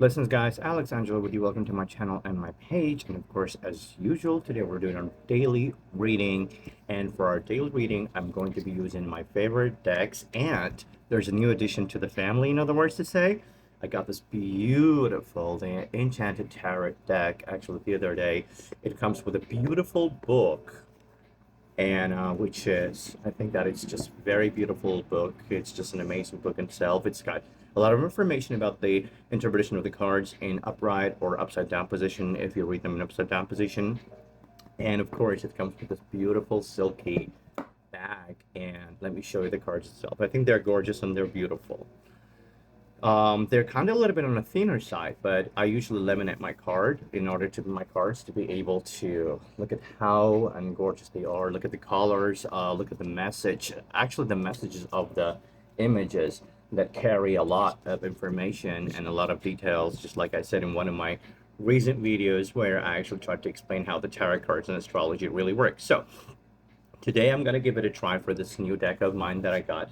Listen, guys, Angelo with you. Welcome to my channel and my page. And of course, as usual, today we're doing our daily reading. And for our daily reading, I'm going to be using my favorite decks. And there's a new addition to the family, in other words to say. I got this beautiful the Enchanted Tarot deck actually the other day. It comes with a beautiful book, and which is, I think that it's just very beautiful book. It's just an amazing book in itself. It's got a lot of information about the interpretation of the cards in upright or upside down position if you read them in upside down position. And of course it comes with this beautiful silky bag, and let me show you the cards itself. I think they're gorgeous and they're beautiful. They're kind of a little bit on the thinner side, but I usually laminate my card in order to my cards to be able to look at how and gorgeous they are. Look at the colors, look at the message. Actually, the messages of the images that carry a lot of information and a lot of details, just like I said in one of my recent videos where I actually tried to explain how the tarot cards and astrology really work. So today I'm going to give it a try for this new deck of mine that I got.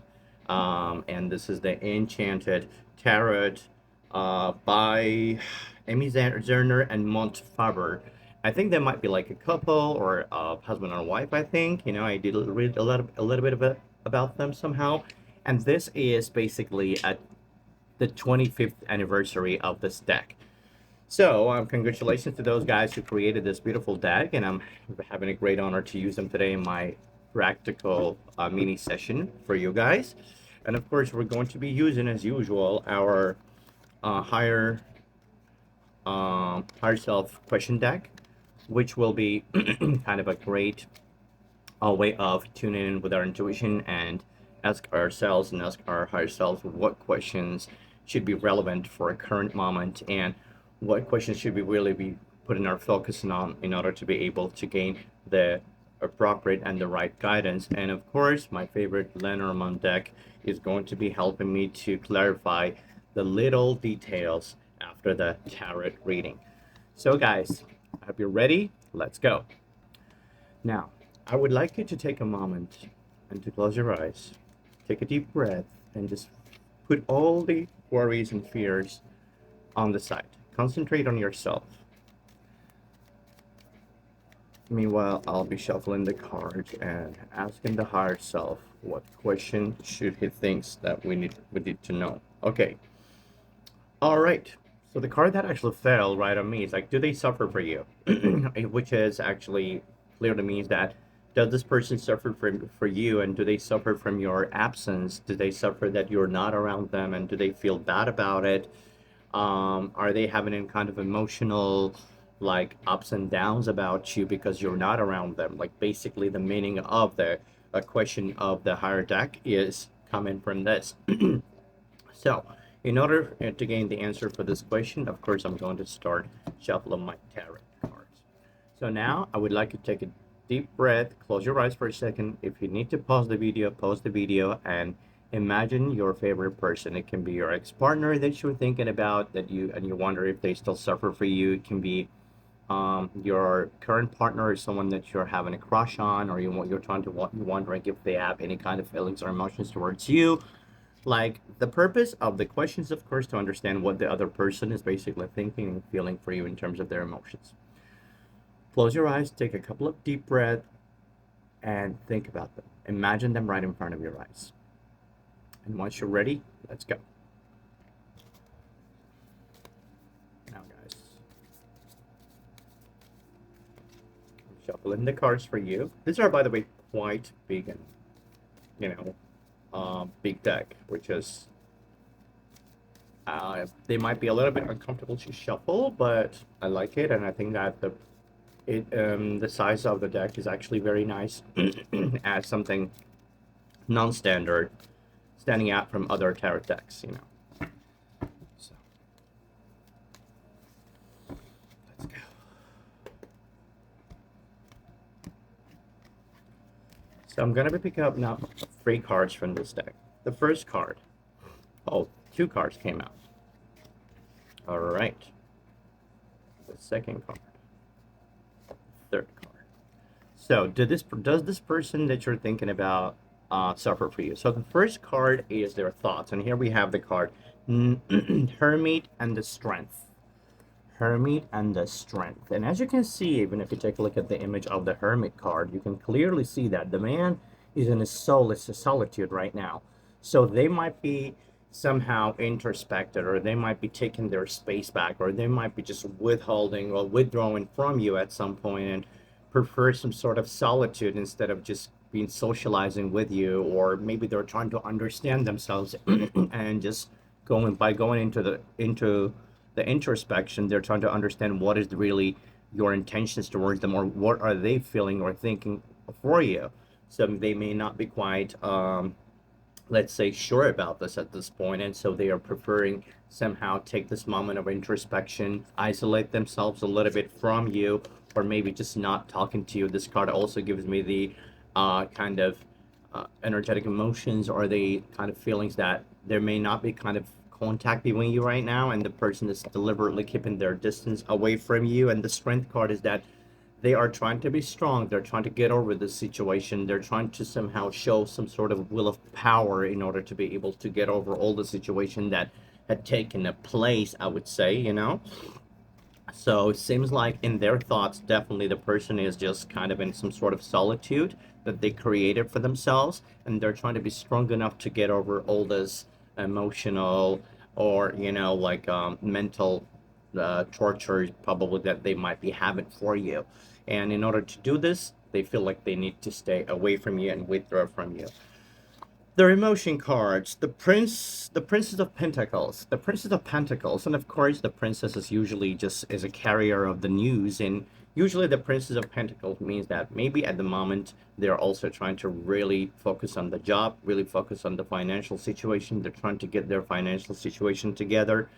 And this is the Enchanted Tarot by Amy Zerner and Mont Faber. I think they might be like a couple or a husband and a wife, I think. You know, I did read a little bit about them somehow. And this is basically at the 25th anniversary of this deck. So congratulations to those guys who created this beautiful deck, and I'm having a great honor to use them today in my practical mini session for you guys. And of course, we're going to be using, as usual, our higher self question deck, which will be kind of a great way of tuning in with our intuition and ask ourselves and ask our higher selves what questions should be relevant for a current moment, and what questions should we really be putting our focus on in order to be able to gain the appropriate and the right guidance. And of course, my favorite Lenormand deck is going to be helping me to clarify the little details after the tarot reading. So guys, I hope you're ready. Let's go. Now, I would like you to take a moment and to close your eyes, take a deep breath, and just put all the worries and fears on the side. Concentrate on yourself. Meanwhile, I'll be shuffling the cards and asking the higher self what question should he thinks that we need to know. Okay. All right. So the card that actually fell right on me is like, do they suffer for you? Which is actually clear to me is that, does this person suffer for you, and do they suffer from your absence? Do they suffer that you're not around them, and do they feel bad about it? Are they having any kind of emotional like ups and downs about you because you're not around them? Like basically the meaning of the question of the higher deck is coming from this. So in order to gain the answer for this question, of course, I'm going to start shuffling my tarot cards. So now I would like you to take a deep breath, close your eyes for a second. If you need to pause the video, and imagine your favorite person. It can be your ex-partner that you're thinking about, that you wonder if they still suffer for you. It can be your current partner, or someone that you're having a crush on, or you're wondering if they have any kind of feelings or emotions towards you. Like, the purpose of the questions, of course, to understand what the other person is basically thinking and feeling for you in terms of their emotions. Close your eyes, take a couple of deep breaths, and think about them. Imagine them right in front of your eyes. And once you're ready, let's go. Now, guys, I'm shuffling the cards for you. These are, by the way, quite big and, big deck, which is, they might be a little bit uncomfortable to shuffle, but I like it, and I think that the size of the deck is actually very nice. As something non-standard, standing out from other tarot decks, So let's go. So I'm gonna be picking up now 3 cards from this deck. The first card, oh, 2 cards came out. All right. The second card, third card. So does this person that you're thinking about suffer for you? So the first card is their thoughts, and here we have the card Hermit and the Strength. Hermit and the Strength. And as you can see, even if you take a look at the image of the Hermit card, you can clearly see that the man is in a soulless solitude right now. So they might be somehow introspected, or they might be taking their space back, or they might be just withholding or withdrawing from you at some point and prefer some sort of solitude instead of just being socializing with you, or maybe they're trying to understand themselves and just going into the introspection. They're trying to understand what is really your intentions towards them, or what are they feeling or thinking for you. So they may not be quite let's say sure about this at this point, and so they are preferring somehow take this moment of introspection, isolate themselves a little bit from you, or maybe just not talking to you. This card also gives me the kind of energetic emotions, or the kind of feelings that there may not be kind of contact between you right now, and the person is deliberately keeping their distance away from you. And the Strength card is that they are trying to be strong. They're trying to get over this situation. They're trying to somehow show some sort of will of power in order to be able to get over all the situation that had taken a place, I would say, you know? So it seems like in their thoughts, definitely the person is just kind of in some sort of solitude that they created for themselves, and they're trying to be strong enough to get over all this emotional, or like mental torture probably that they might be having for you. And in order to do this, they feel like they need to stay away from you and withdraw from you. Their emotion cards: the Princess of Pentacles, the Princess of Pentacles, and of course the Princess is usually just as a carrier of the news. And usually the Princess of Pentacles means that maybe at the moment they're also trying to really focus on the job, really focus on the financial situation. They're trying to get their financial situation together.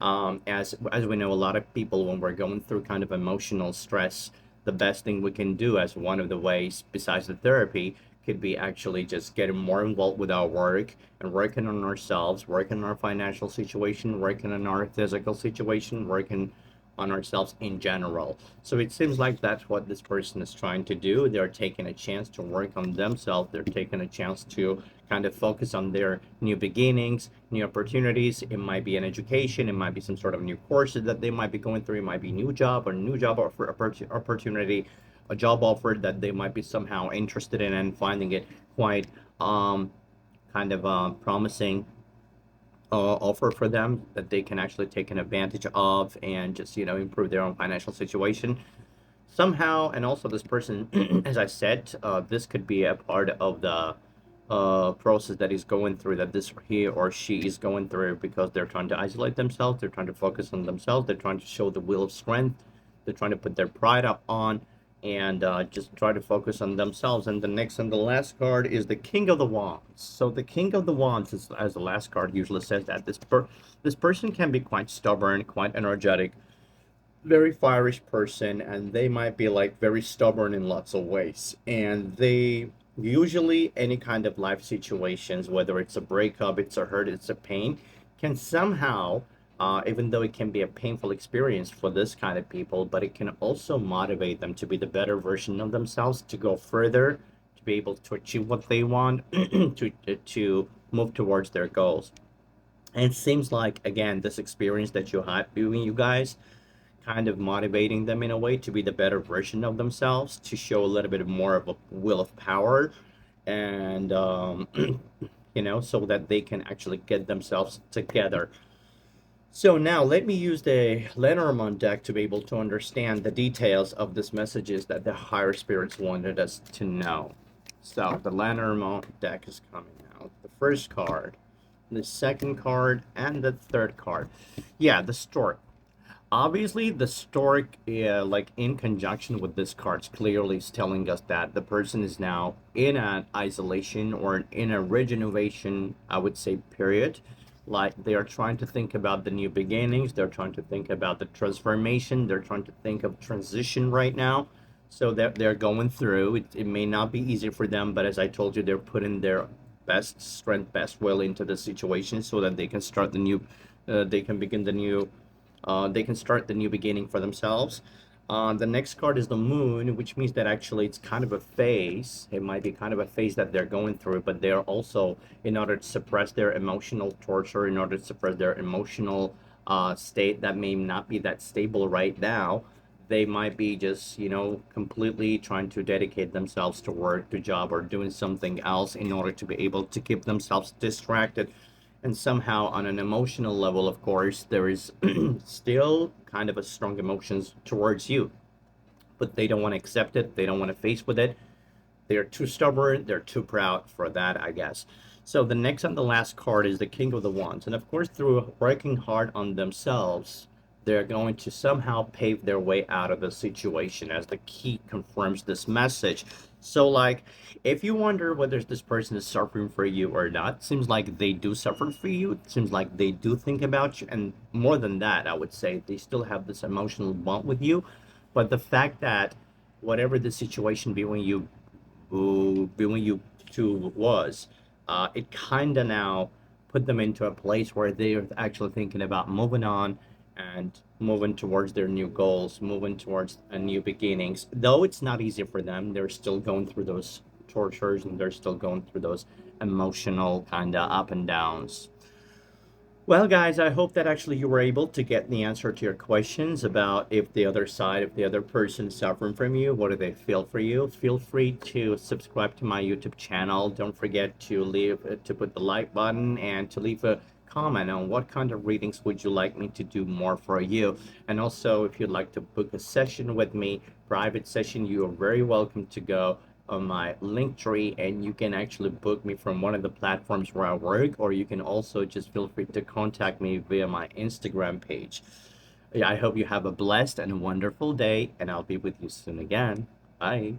As we know, a lot of people, when we're going through kind of emotional stress, the best thing we can do as one of the ways besides the therapy could be actually just getting more involved with our work and working on ourselves, working on our financial situation, working on our physical situation, working on ourselves in general. So it seems like that's what this person is trying to do. They're taking a chance to work on themselves. They're taking a chance to kind of focus on their new beginnings, new opportunities. It might be an education, it might be some sort of new courses that they might be going through, it might be new job or new job offer opportunity, a job offer that they might be somehow interested in and finding it quite kind of promising offer for them that they can actually take an advantage of and just improve their own financial situation somehow. And also this person, as I said, this could be a part of the process that he's going through, that this he or she is going through, because they're trying to isolate themselves, they're trying to focus on themselves, they're trying to show the will of strength, they're trying to put their pride up on, and just try to focus on themselves. And the next and the last card is the King of the Wands. So the King of the Wands is, as the last card usually says, that this person can be quite stubborn, quite energetic, very fiery person, and they might be like very stubborn in lots of ways. And they usually, any kind of life situations, whether it's a breakup, it's a hurt, it's a pain, can somehow, even though it can be a painful experience for this kind of people, but it can also motivate them to be the better version of themselves, to go further, to be able to achieve what they want, to move towards their goals. And it seems like, again, this experience that you had between you guys kind of motivating them in a way to be the better version of themselves, to show a little bit more of a will of power, and so that they can actually get themselves together. So now let me use the Lenormand deck to be able to understand the details of these messages that the higher spirits wanted us to know. So the Lenormand deck is coming out. The first card, the second card, and the third card. Yeah, the stork. Obviously, the stork, like in conjunction with this card, clearly is telling us that the person is now in an isolation or in a regeneration, I would say, period. Like they are trying to think about the new beginnings, they're trying to think about the transformation, they're trying to think of transition right now. So they're going through it. It may not be easy for them, but as I told you, they're putting their best strength, best will into the situation so that they can start the new, they can begin the new they can start the new beginning for themselves. The next card is the moon, which means that actually it's kind of a phase. It might be kind of a phase that they're going through, but they're also, in order to suppress their emotional torture, in order to suppress their emotional state that may not be that stable right now, they might be just, completely trying to dedicate themselves to work, to job, or doing something else in order to be able to keep themselves distracted. And somehow, on an emotional level, of course, there is still kind of a strong emotions towards you, but they don't want to accept it. They don't want to face with it. They're too stubborn. They're too proud for that, I guess. So the next and the last card is the King of the Wands. And of course, through working hard on themselves, they're going to somehow pave their way out of the situation, as the key confirms this message. So, like, if you wonder whether this person is suffering for you or not, seems like they do suffer for you. It seems like they do think about you. And more than that, I would say they still have this emotional bond with you. But the fact that whatever the situation between you two was, it kind of now put them into a place where they're actually thinking about moving on and moving towards their new goals, moving towards a new beginnings. Though it's not easy for them, they're still going through those tortures and they're still going through those emotional kind of up and downs. Well, guys, I hope that actually you were able to get the answer to your questions about if the other side, if the other person is suffering from you, what do they feel for you? Feel free to subscribe to my YouTube channel. Don't forget to put the like button and to leave a comment on what kind of readings would you like me to do more for you. And also, if you'd like to book a session with me, private session, you are very welcome to go on my Linktree, and you can actually book me from one of the platforms where I work, or you can also just feel free to contact me via my Instagram page. Yeah, I hope you have a blessed and wonderful day, and I'll be with you soon again. Bye.